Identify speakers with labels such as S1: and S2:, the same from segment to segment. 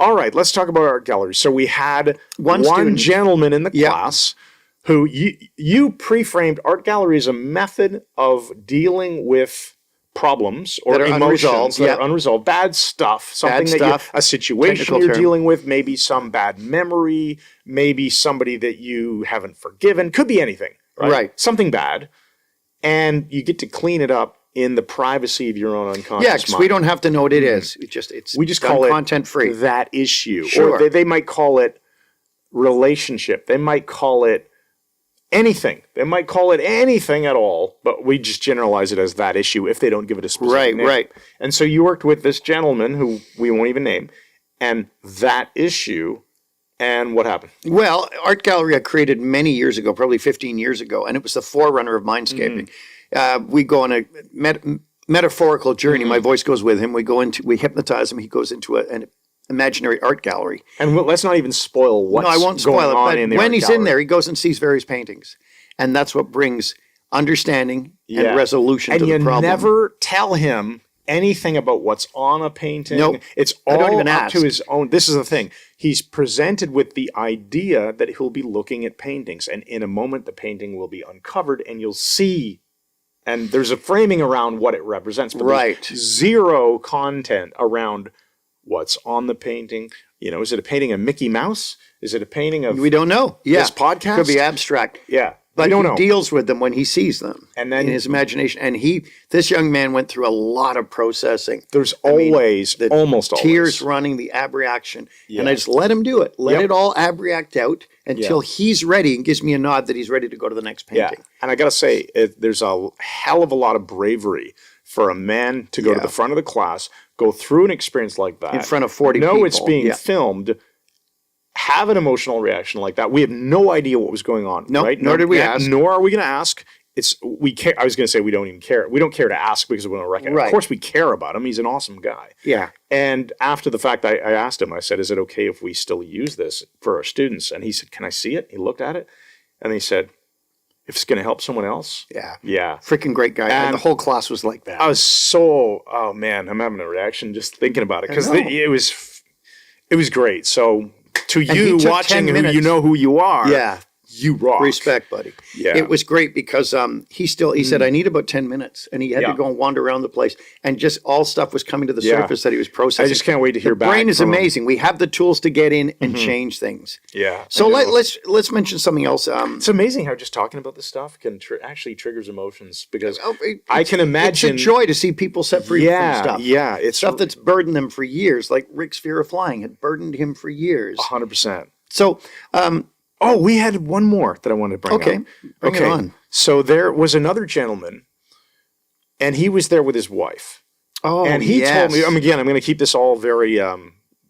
S1: All right, let's talk about art galleries. So we had one
S2: student.
S1: gentleman in the class who you pre-framed art gallery as a method of dealing with problems or
S2: That are
S1: emotions
S2: unresolved,
S1: that are unresolved, bad stuff, something a situation
S2: technical
S1: you're
S2: term.
S1: dealing with, maybe some bad memory, maybe somebody that you haven't forgiven, could be anything, right? Something bad, and you get to clean it up in the privacy of your own unconscious
S2: Yeah, because
S1: mind.
S2: we don't have to know what it is.
S1: We just call it
S2: content free.
S1: that issue.
S2: Sure.
S1: Or they might call it relationship. They might call it anything. They might call it anything at all, but we just generalize it as that issue if they don't give it a specific name.
S2: Right.
S1: And so you worked with this gentleman who we won't even name, and that issue, and what happened?
S2: Well, art gallery I created many years ago, probably 15 years ago, and it was the forerunner of mindscaping. We go on a metaphorical journey. My voice goes with him. We hypnotize him. He goes into an imaginary art gallery.
S1: And let's not even spoil what's
S2: No, I won't
S1: going
S2: spoil it.
S1: on
S2: But
S1: in the
S2: when
S1: art
S2: he's
S1: gallery.
S2: in there, he goes and sees various paintings, and that's what brings understanding
S1: Yeah.
S2: and resolution
S1: and
S2: to the
S1: you
S2: problem.
S1: never tell him anything about what's on a painting.
S2: Nope.
S1: It's
S2: I don't
S1: all
S2: even
S1: up
S2: ask.
S1: to his own. This is the thing. He's presented with the idea that he'll be looking at paintings, and in a moment the painting will be uncovered and you'll see, and there's a framing around what it represents, but
S2: Right.
S1: there's zero content around what's on the painting. You know, is it a painting of Mickey Mouse? Is it a painting of
S2: We don't know. Yeah,
S1: this podcast?
S2: could be abstract.
S1: Yeah.
S2: But
S1: we don't
S2: he
S1: know.
S2: deals with them when he sees them,
S1: And then-
S2: in his imagination. And this young man went through a lot of processing.
S1: There's
S2: mean,
S1: always, almost always.
S2: Tears running, the abreaction.
S1: Yeah.
S2: And I just let him do it. Let
S1: Yep.
S2: it all abreact out until he's ready and gives me a nod that he's ready to go to the next painting.
S1: Yeah, and I gotta say, there's a hell of a lot of bravery for a man to go to
S2: Yeah.
S1: the front of the class, go through an experience like that
S2: In front of 40
S1: know
S2: people.
S1: it's being
S2: Yeah.
S1: filmed, have an emotional reaction like that. We have no idea what was going on.
S2: Nope,
S1: right?
S2: nor did we ask.
S1: Nor are we going to ask. We care. I was going to say we don't even care. We don't care to ask because we don't recognize.
S2: Right.
S1: Of course, we care about him. He's an awesome guy.
S2: Yeah.
S1: And after the fact, I asked him. I said, "Is it okay if we still use this for our students?" And he said, "Can I see it?" He looked at it, and he said, "If it's going to help someone else,
S2: Yeah.
S1: yeah."
S2: Freaking great guy.
S1: And
S2: the whole class was like that.
S1: I was so, oh man, I'm having a reaction just thinking about it because
S2: I know.
S1: it was great. So to
S2: he
S1: you
S2: took
S1: watching
S2: 10
S1: who
S2: minutes.
S1: you know who you are,
S2: Yeah.
S1: you rock.
S2: Respect, buddy.
S1: Yeah.
S2: It was great because he said, I need about 10 minutes. And he had
S1: Yeah.
S2: to go and wander around the place. And just all stuff was coming to the
S1: Yeah.
S2: surface that he was processing.
S1: I just can't wait to hear
S2: the
S1: back.
S2: brain is
S1: from him.
S2: amazing. We have the tools to get in and change things.
S1: Yeah.
S2: So
S1: I know.
S2: let's mention something else.
S1: It's amazing how just talking about this stuff can actually triggers emotions because
S2: I
S1: I can imagine.
S2: It's a joy to see people set free
S1: Yeah,
S2: from stuff.
S1: yeah, it's
S2: stuff that's burdened them for years, like Rick's fear of flying had burdened him for years.
S1: 100%.
S2: So,
S1: Oh, we had one more that I wanted to bring
S2: okay,
S1: up.
S2: bring it on.
S1: So there was another gentleman, and he was there with his wife.
S2: Oh,
S1: And he
S2: yes.
S1: told me, again, I'm going to keep this all very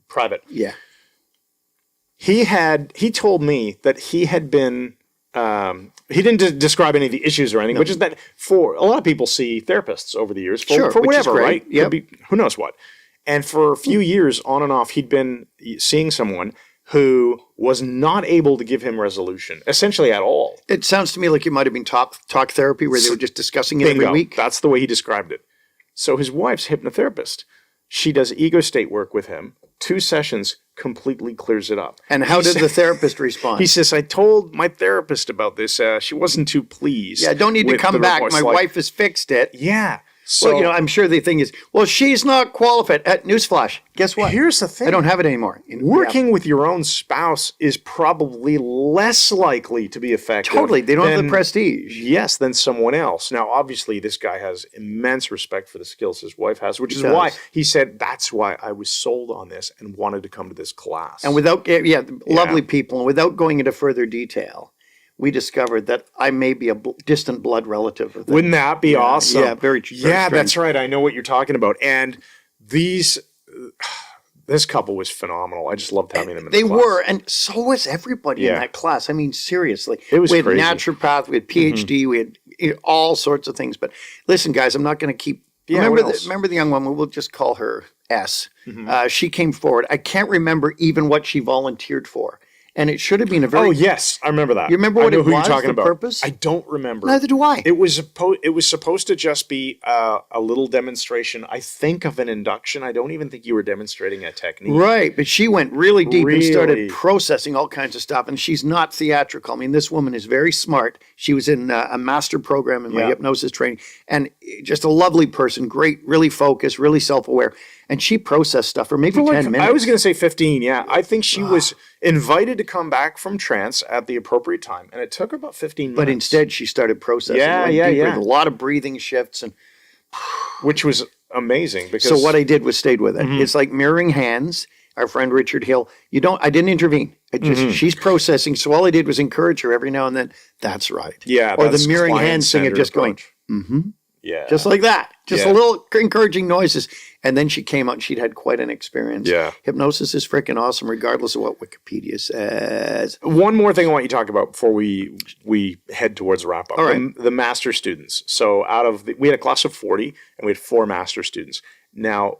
S1: private.
S2: Yeah.
S1: He told me that he had been, he didn't describe any of the issues or anything, which is that for a lot of people see therapists over the years for,
S2: Sure,
S1: for
S2: which is
S1: whatever,
S2: great.
S1: right?
S2: Yep.
S1: Could be, who knows what. And for a few years on and off, he'd been seeing someone who was not able to give him resolution, essentially at all.
S2: It sounds to me like it might have been talk therapy where they were just discussing it
S1: Bingo.
S2: every week.
S1: That's the way he described it. So his wife's hypnotherapist. She does ego state work with him. 2 sessions completely clears it up.
S2: And how did the therapist respond?
S1: He says, I told my therapist about this. She wasn't too pleased.
S2: Yeah, don't need to
S1: with
S2: come
S1: the
S2: back.
S1: reports.
S2: My
S1: Like,
S2: wife has fixed it.
S1: Yeah. So
S2: Well, I'm sure the thing is, well, she's not qualified. Newsflash. Guess what?
S1: here's the thing.
S2: I don't have it anymore.
S1: Working with your own spouse is probably less likely to be effective.
S2: Totally. They don't have
S1: than-
S2: the prestige.
S1: Yes, than someone else. Now, obviously, this guy has immense respect for the skills his wife has, which is
S2: does.
S1: why he said, that's why I was sold on this and wanted to come to this class.
S2: And without, lovely people, and without going into further detail, we discovered that I may be a distant blood relative of them.
S1: Wouldn't that be awesome?
S2: yeah, very
S1: Yeah,
S2: strange.
S1: that's right. I know what you're talking about. And this couple was phenomenal. I just loved having them in
S2: They
S1: the class.
S2: were, and so was everybody in
S1: Yeah.
S2: that class. I mean, seriously.
S1: It was
S2: we had
S1: crazy.
S2: naturopath, we had PhD, we had all sorts of things. But listen, guys, I'm not going to keep.
S1: Yeah, what else?
S2: remember the young woman? We'll just call her S. She came forward. I can't remember even what she volunteered for. And it should have been a very.
S1: Oh yes, I remember that.
S2: You remember
S1: I
S2: what
S1: know
S2: it
S1: who
S2: was,
S1: you're talking
S2: the
S1: about.
S2: purpose?
S1: I don't remember.
S2: Neither do I.
S1: It was supposed to just be a little demonstration. I think of an induction. I don't even think you were demonstrating a technique.
S2: Right, but she went really deep and
S1: Really?
S2: started processing all kinds of stuff. And she's not theatrical. I mean, this woman is very smart. She was in a master program in my
S1: Yeah.
S2: hypnosis training, and just a lovely person, great, really focused, really self-aware. And she processed stuff for maybe 10 minutes.
S1: I was going to say 15. Yeah, I think she was invited to come back from trance at the appropriate time, and it took about 15 minutes.
S2: But instead, she started processing.
S1: Yeah,
S2: went
S1: yeah,
S2: deeper,
S1: yeah.
S2: A lot of breathing shifts. And
S1: which was amazing because
S2: so what I did was stayed with it.
S1: Mm-hmm.
S2: It's like mirroring hands. Our friend Richard Hill. I didn't intervene. She's processing. So all I did was encourage her every now and then. That's right.
S1: Yeah,
S2: Or the
S1: that's
S2: mirroring hands thing of
S1: client-centered
S2: just going,
S1: approach. Yeah,
S2: just like that. Just
S1: Yeah.
S2: a little encouraging noises. And then she came out and she'd had quite an experience.
S1: Yeah.
S2: Hypnosis is freaking awesome, regardless of what Wikipedia says.
S1: One more thing I want you to talk about before we head towards wrap up.
S2: All right.
S1: The master students. So we had a class of 40 and we had 4 master students. Now,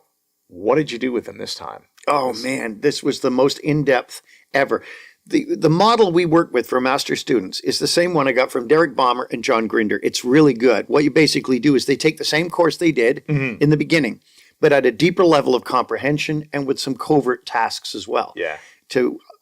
S1: what did you do with them this time?
S2: Oh man, this was the most in-depth ever. The model we work with for master students is the same one I got from Derek Balmer and John Grinder. It's really good. What you basically do is they take the same course they did in the beginning, but at a deeper level of comprehension and with some covert tasks as well.
S1: Yeah.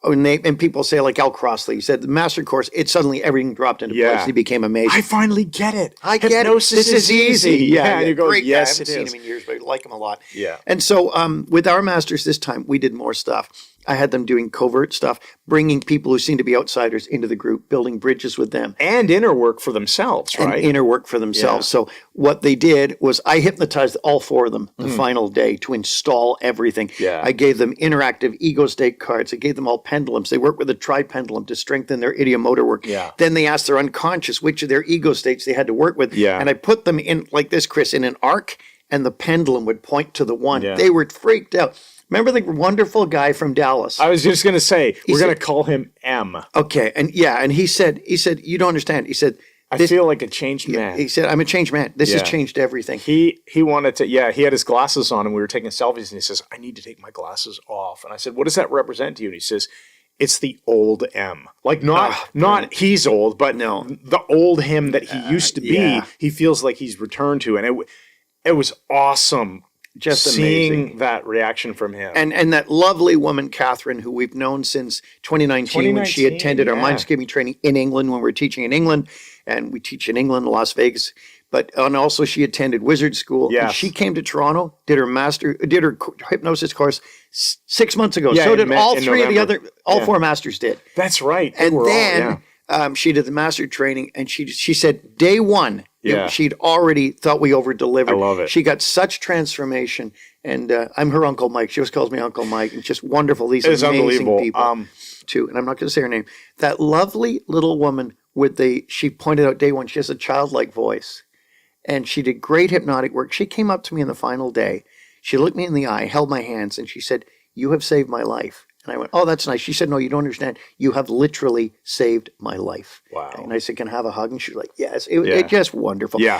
S2: And people say, like Al Crossley, he said the master course, it suddenly everything dropped into
S1: Yeah.
S2: place. He became amazing.
S1: I finally get it.
S2: I get
S1: Hypnosis
S2: it. This is easy.
S1: Yeah, and you go,
S2: great guy.
S1: yes,
S2: I
S1: it
S2: haven't
S1: is.
S2: seen him in years, but I like him a lot.
S1: Yeah.
S2: And so with our masters this time, we did more stuff. I had them doing covert stuff, bringing people who seem to be outsiders into the group, building bridges with them.
S1: And inner work for themselves,
S2: And
S1: right?
S2: inner work for themselves.
S1: Yeah.
S2: So what they did was I hypnotized all 4 of them the final day to install everything.
S1: Yeah.
S2: I gave them interactive ego state cards. I gave them all pendulums. They worked with a tripendulum to strengthen their ideomotor work.
S1: Yeah.
S2: Then they asked their unconscious which of their ego states they had to work with.
S1: Yeah.
S2: And I put them in like this, Chris, in an arc, and the pendulum would point to the one.
S1: Yeah.
S2: They were freaked out. Remember the wonderful guy from Dallas?
S1: I was just going to say, we're
S2: said-
S1: going to call him M.
S2: Okay. And he said, you don't understand. He said,
S1: I feel like a changed man.
S2: he said, I'm a changed man. This has
S1: Yeah.
S2: changed everything.
S1: He wanted to, he had his glasses on and we were taking selfies and he says, I need to take my glasses off. And I said, what does that represent to you? And he says, it's the old M. Like not he's old, but
S2: No.
S1: the old him that he used to be,
S2: yeah.
S1: he feels like he's returned to. And it was awesome
S2: Just
S1: seeing
S2: amazing.
S1: that reaction from him.
S2: And that lovely woman, Catherine, who we've known since 2019 when she
S1: 2019,
S2: attended our
S1: yeah.
S2: mindscaping training in England when we were teaching in England. And we teach in England, Las Vegas. And also she attended Wizard School. And
S1: Yes.
S2: she came to Toronto, did her hypnosis course 6 months ago.
S1: Yeah,
S2: so
S1: in
S2: did all
S1: in
S2: 3 of the
S1: November.
S2: other, all
S1: Yeah.
S2: 4 masters did.
S1: That's right. They
S2: And
S1: were all-
S2: then she did the master training, and she said day 1,
S1: Yeah.
S2: she'd already thought we over delivered.
S1: I love it.
S2: She got such transformation, and I'm her Uncle Mike. She always calls me Uncle Mike. It's just wonderful. These
S1: It is
S2: amazing
S1: unbelievable.
S2: people too. And I'm not going to say her name. That lovely little woman she pointed out day 1. She has a childlike voice, and she did great hypnotic work. She came up to me on the final day. She looked me in the eye, held my hands, and she said, "You have saved my life." And I went, "Oh, that's nice." She said, "No, you don't understand. You have literally saved my life."
S1: Wow.
S2: And I said, "Can I have a hug?" And she was like, "Yes."
S1: Yeah.
S2: It just wonderful.
S1: Yeah.